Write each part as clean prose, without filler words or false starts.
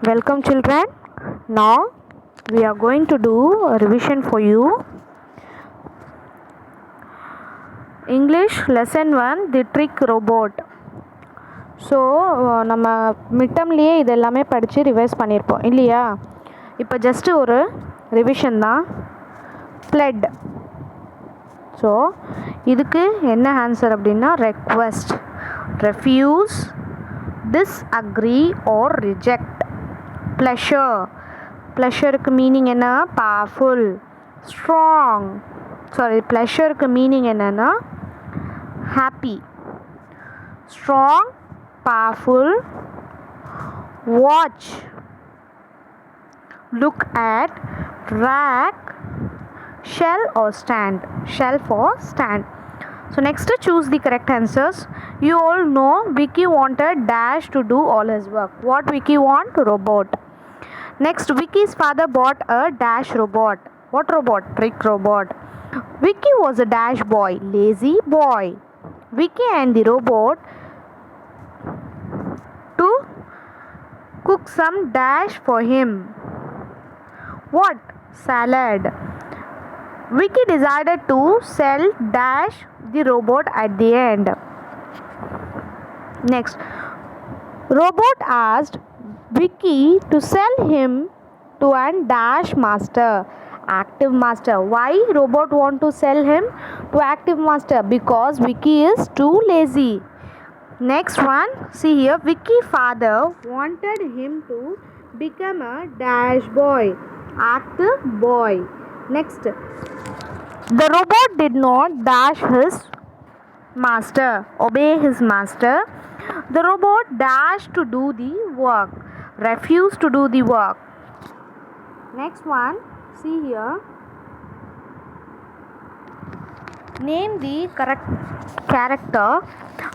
Welcome, children. Now we are going to do a revision for you. English lesson 1, the trick robot. So நம்ம மிட்டம்லேயே இது எல்லாமே படித்து revise பண்ணியிருப்போம் இல்லையா? இப்போ ஜஸ்ட்டு ஒரு ரிவிஷன் தான். ப்ளெட். ஸோ இதுக்கு என்ன ஆன்சர் அப்படின்னா request, refuse, disagree or reject. Pleasure. ப்ளஷருக்கு மீனிங் என்ன? பவர்ஃபுல். ஸ்ட்ராங். ப்ளஷருக்கு மீனிங் என்னென்னா happy. Strong, powerful. Watch, look at, rack, shelf or stand. Shelf or stand. So next choose the correct answers. You all know Vicky wanted Dash to do all his work. What Vicky want? Robot. Next, Vicky's father bought a Dash robot. What robot? Trick robot. Vicky was a Dash boy, lazy boy. Vicky and the robot to cook some Dash for him. What? Salad. Vicky decided to sell Dash the robot at the end. Next, robot asked Vicky to sell him to an Dash master, active master. Why robot want to sell him to active master? Because Vicky is too lazy. Next one, see here, Vicky father wanted him to become a Dash boy, active boy. Next, the robot did not dash his master, obey his master. The robot dashed to do the work, refused to do the work. Next one, see here, name the correct character.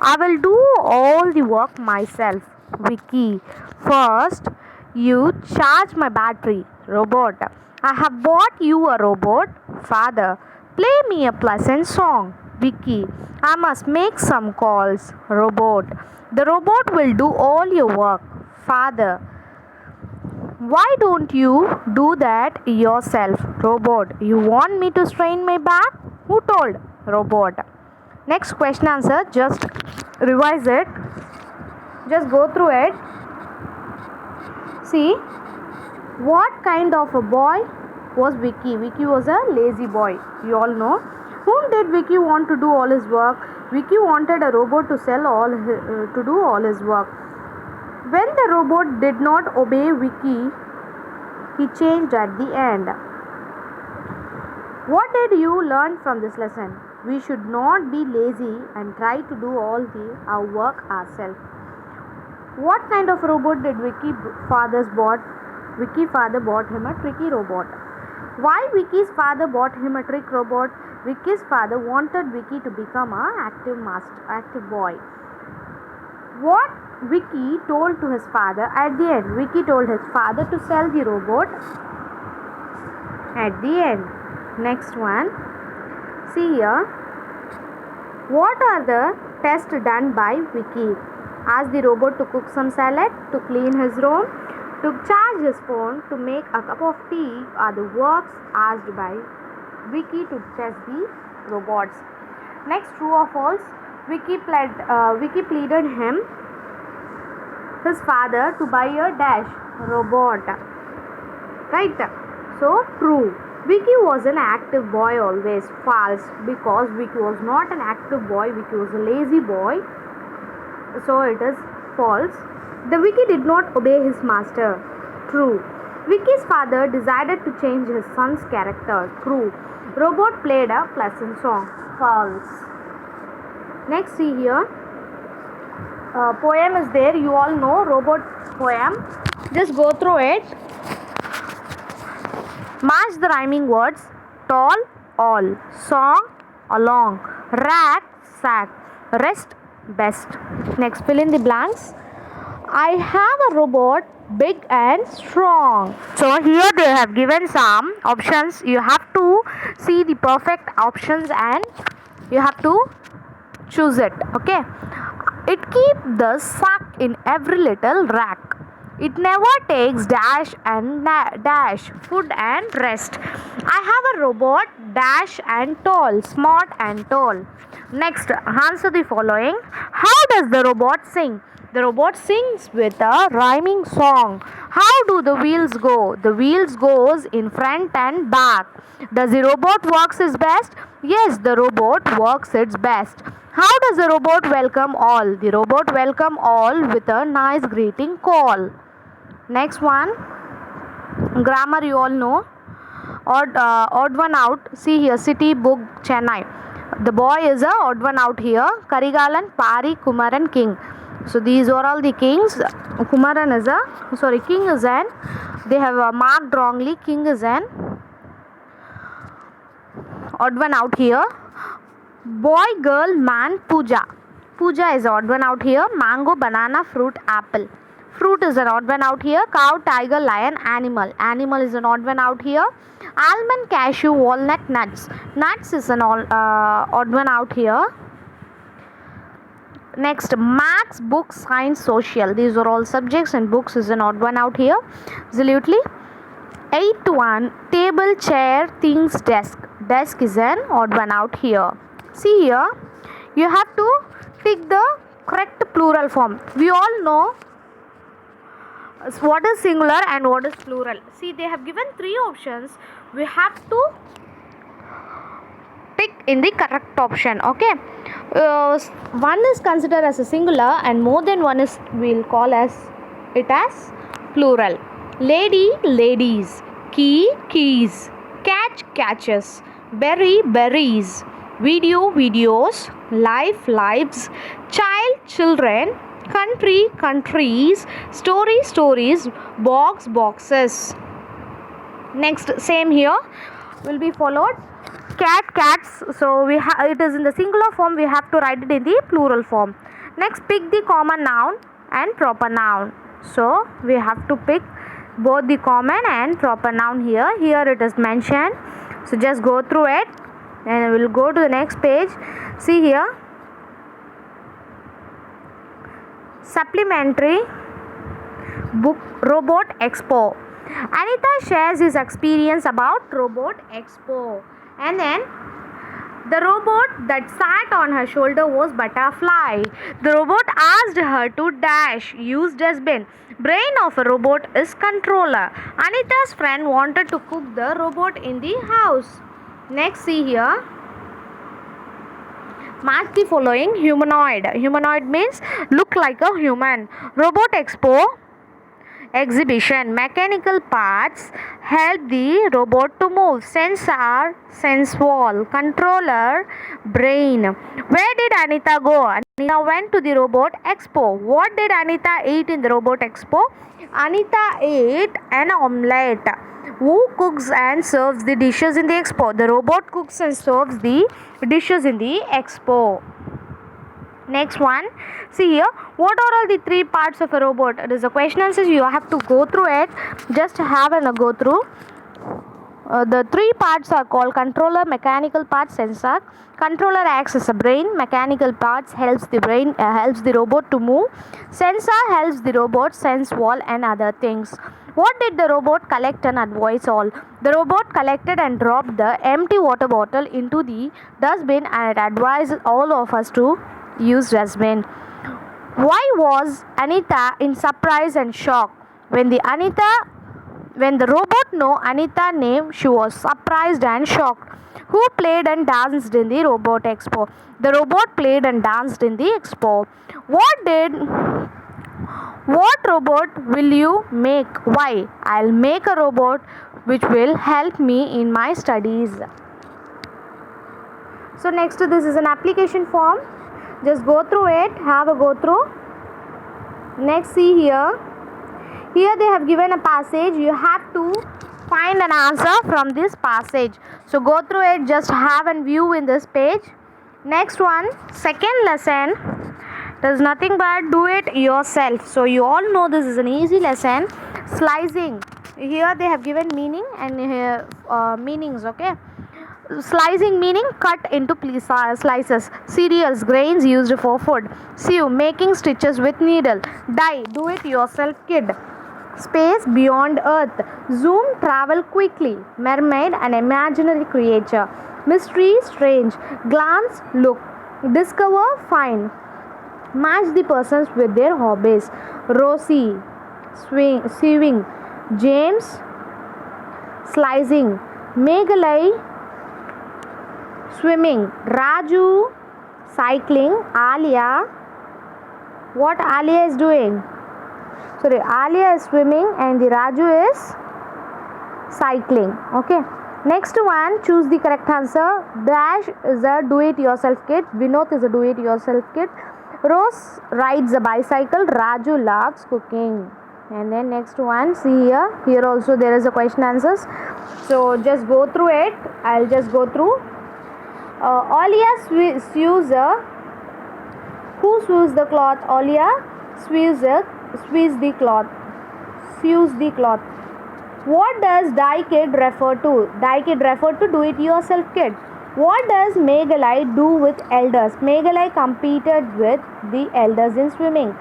I will do all the work myself. Vicky. First, you charge my battery. Robot. I have bought you a robot. Father. Play me a pleasant song. Vicky. I must make some calls. Robot. The robot will do all your work. Father. Why don't you do that yourself? Robot. You want me to strain my back? Who told? Robot. Next question answer, just revise it. Just go through it. See, what kind of a boy was Vicky? Vicky was a lazy boy. You all know. Whom did Vicky want to do all his work? Vicky wanted a robot to to do all his work. When the robot did not obey Vicky, he changed at the end. What did you learn from this lesson? We should not be lazy and try to do all our work ourselves. What kind of robot did Vicky's father bought? Vicky's father bought him a tricky robot. Why Vicky's father bought him a trick robot? Vicky's father wanted Vicky to become an active boy. What Vicky told to his father at the end? Vicky told his father to sell the robot at the end. Next one, see here, what are the tests done by Vicky? Ask the robot to cook some salad, to clean his room, to charge his phone, to make a cup of tea are the works asked by Vicky to test the robots. Next, true or false? Vicky pleaded his father to buy a Dash robot. Right? So, true. Vicky was an active boy always. False, because Vicky was not an active boy. Vicky was a lazy boy. So it is false. The Vicky did not obey his master. True. Vicky's father decided to change his son's character. True. Robot played a pleasant song. False. Next, see here. Poem is there. You all know robot poem. Just go through it. Match the rhyming words. Tall, all. Song, along. Rack, sack. Rest, best. Next, fill in the blanks. I have a robot big and strong. So here they have given some options. You have to see the perfect options and you have to choose it. Okay. It keeps the sack in every little rack. It never takes dash and dash, food and rest. I have a robot, dash and tall, smart and tall. Next, answer the following. How does the robot sing? The robot sings with a rhyming song. How do the wheels go? The wheels goes in front and back. Does the robot works its best? Yes, the robot works its best. How does the robot welcome all? The robot welcome all with a nice greeting call. Next one, grammar you all know. Odd one out. See here, city, book, Chennai. The boy is a odd one out here. Karigalan, Pari, Kumaran, king. So these are all the kings. Kumaran is king is an. They have marked wrongly. King is an odd one out here. Boy, girl, man, puja. Puja is odd one out here. Mango, banana, fruit, apple. Fruit is an odd one out here. Cow, tiger, lion, animal. Animal is an odd one out here. Almond, cashew, walnut, nuts. Nuts is an odd one out here. Next, maths, book, science, social. These are all subjects and books is an odd one out here. Absolutely. 8-1, table, chair, things, desk. Desk is an odd one out here. See here, you have to pick the correct plural form. We all know what is singular and what is plural. See, they have given 3 options. We have to pick in the correct option. Okay, one is considered as a singular and more than one is we'll call it as plural. Lady, ladies. Key, keys. Catch, catches. Berry, berries. Video, videos. Life, lives. Child, children. Country, countries. Story, stories. Box, boxes. Next, same here will be followed. Cat, cats. So it is in the singular form. We have to write it in the plural form. Next, pick the common noun and proper noun. So we have to pick both the common and proper noun here. Here it is mentioned. So just go through it and we'll go to the next page. See here. Supplementary book Robot Expo. Anita shares his experience about Robot Expo. And then the robot that sat on her shoulder was Butterfly. The robot asked her to dash, use dustbin. Brain of a robot is controller. Anita's friend wanted to cook the robot in the house. Next, see here. Match the following. Humanoid. Humanoid means look like a human. Robot Expo exhibition. Mechanical parts help the robot to move. Sensor, sense wall. Controller, brain. Where did Anita go? Anita went to the Robot Expo. What did Anita eat in the Robot Expo? Anita ate an omelette. Who cooks and serves the dishes in the expo? The robot cooks and serves the dishes in the expo. Next one, see here, what are all the 3 parts of a robot? It is a question and says you have to go through it. Just have a go through. The 3 parts are called controller, mechanical parts, sensor. Controller acts as a brain. Mechanical parts helps the robot to move. Sensor helps the robot sense wall and other things. What did the robot collect and advise all? The robot collected and dropped the empty water bottle into the dustbin and it advised all of us to use dustbin. Why was Anita in surprise and shock? When the robot knew Anita's name, she was surprised and shocked. Who played and danced in the Robot Expo? The robot played and danced in the expo. What robot will you make? Why? I'll make a robot which will help me in my studies. So next, this is an application form. Just go through it. Have a go through. Next, see here. Here they have given a passage. You have to find an answer from this passage. So go through it. Just have a view in this page. Next one, second lesson. There's nothing but do it yourself. So you all know this is an easy lesson. Slicing. Here they have given meaning and here meanings. Okay. Slicing meaning cut into slices. Cereals, grains used for food. Sew, making stitches with needle. Dye, do it yourself kid. Space beyond Earth. Zoom, travel quickly. Mermaid, an imaginary creature. Mystery, strange. Glance, look. Discover, find. Match the persons with their hobbies. Rosie, sewing. James, slicing. Meghalai, swimming. Raju, cycling. Alia, what Alia is doing? Sorry, Alia is swimming and the Raju is cycling. Okay. Next one, choose the correct answer. Dash is a do-it-yourself kit. Vinod is a do-it-yourself kit. Rose rides a bicycle. Raju loves cooking. And then next one, see here. Here also there is a question answers. So just go through it. I'll just go through. Alia sews a. Who sews the cloth? Alia sews the cloth. Sews the cloth. What does die kid refer to? Die kid refer to do it yourself kid. What does Meghalai do with elders? Meghalai competed with the elders in swimming.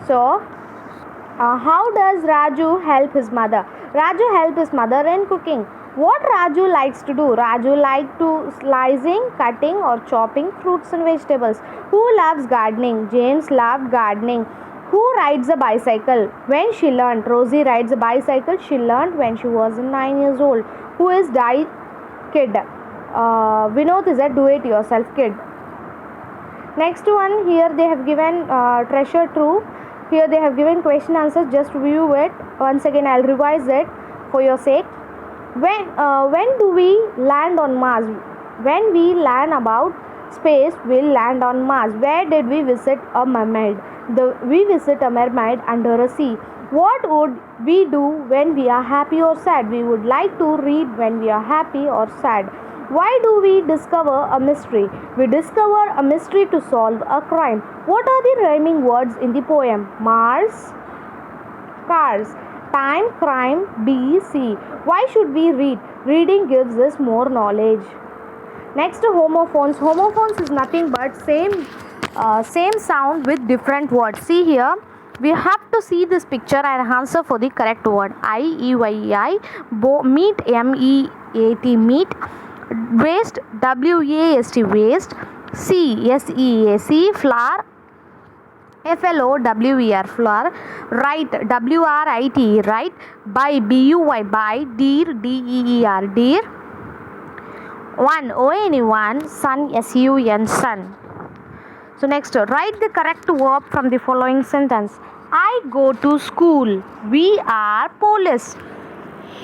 So, how does Raju help his mother? Raju help his mother in cooking. What Raju likes to do? Raju likes to slicing, cutting or chopping fruits and vegetables. Who loves gardening? James loved gardening. Who rides a bicycle? When she learned. Rosie rides a bicycle. She learned when she was 9 years old. Who is die kid? Vinod is a do-it-yourself kid. Next one, here they have given treasure true. Here they have given question answers. Just view it. Once again, I'll revise it for your sake. When do we land on Mars? When we learn about space, we'll land on Mars. Where did we visit a mermaid? We visit a mermaid under a sea. What would we do when we are happy or sad? We would like to read when we are happy or sad. Why do we discover a mystery? We discover a mystery to solve a crime. What are the rhyming words in the poem? Mars, cars, time, crime, bee, sea. Why should we read? Reading gives us more knowledge. Next, homophones. Homophones is nothing but same sound with different words. See here, we have to see this picture and answer for the correct word. I-E-Y-E-I, meat, M-E-A-T, meat, waste, W-A-S-T, waste, C, S-E-A-C, flower, F-L-O-W-E-R, flower, write, W-R-I-T, write, buy, B-U-Y, buy, deer, D-E-E-R, deer, one, O-N-E-one, sun, S-U-N, sun. So next, write the correct verb from the following sentence. I go to school. We are police.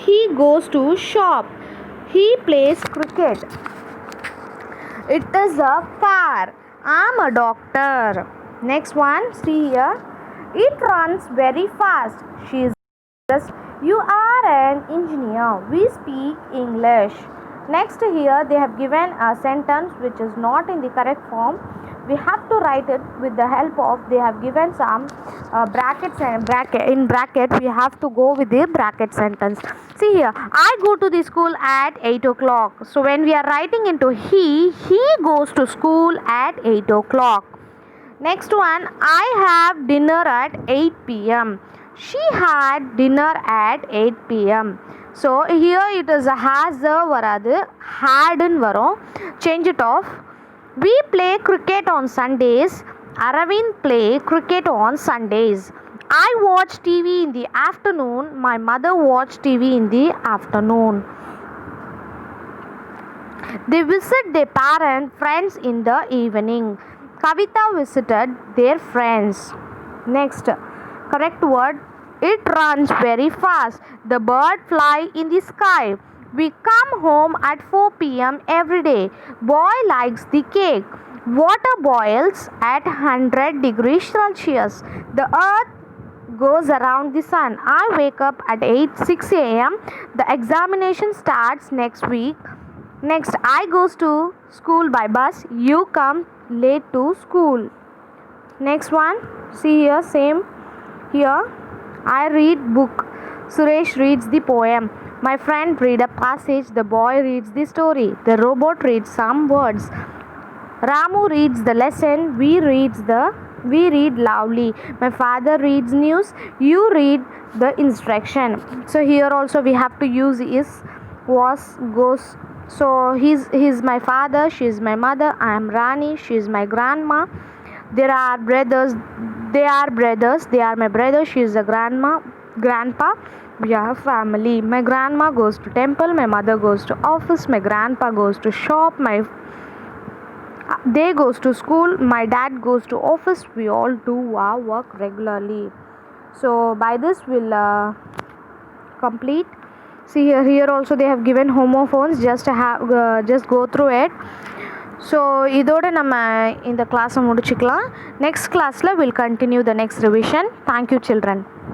He goes to shop. He plays cricket. It is a car. I'm a doctor. Next one, see here. It runs very fast. She is just. You are an engineer. We speak English. Next here they have given a sentence which is not in the correct form. We have to write it with the help of, they have given some brackets and in bracket we have to go with the bracket sentence. See here, I go to the school at 8 o'clock. So when we are writing into he goes to school at 8 o'clock. Next one, I have dinner at 8 p.m. She had dinner at 8 p.m. So here it is a has varadu, had in varo. Change it off. We play cricket on Sundays. Aravind play cricket on Sundays. I watch TV in the afternoon. My mother watch TV in the afternoon. They visit their friends in the evening. Kavita visited their friends. Next, correct word. It runs very fast. The bird fly in the sky. We come home at 4 p.m. every day. Boy likes the cake. Water boils at 100 degrees Celsius. The earth goes around the sun. I wake up at 6 a.m. The examination starts next week. Next, I goes to school by bus. You come late to school. Next one, see here, same here. I read book. Suresh reads the poem. My friend read a passage. The boy reads the story. The robot reads some words. Ramu reads the lesson. We reads the We read loudly. My father reads news. You read the instruction. So here also we have to use is, was, goes. So he's my father. She's my mother. I am Rani. She's my grandma. There are brothers. They are brothers. They are my brother. She is a grandma, grandpa. We are family. My grandma goes to temple. My mother goes to office. My grandpa goes to shop. My they goes to school. My dad goes to office. We all do our work regularly. So by this we'll complete. See here also they have given homophones. Just go through it. So இதோட நம்ம இந்த கிளாஸை முடிச்சுக்கலாம். Next கிளாஸில் will continue the next revision. Thank you children.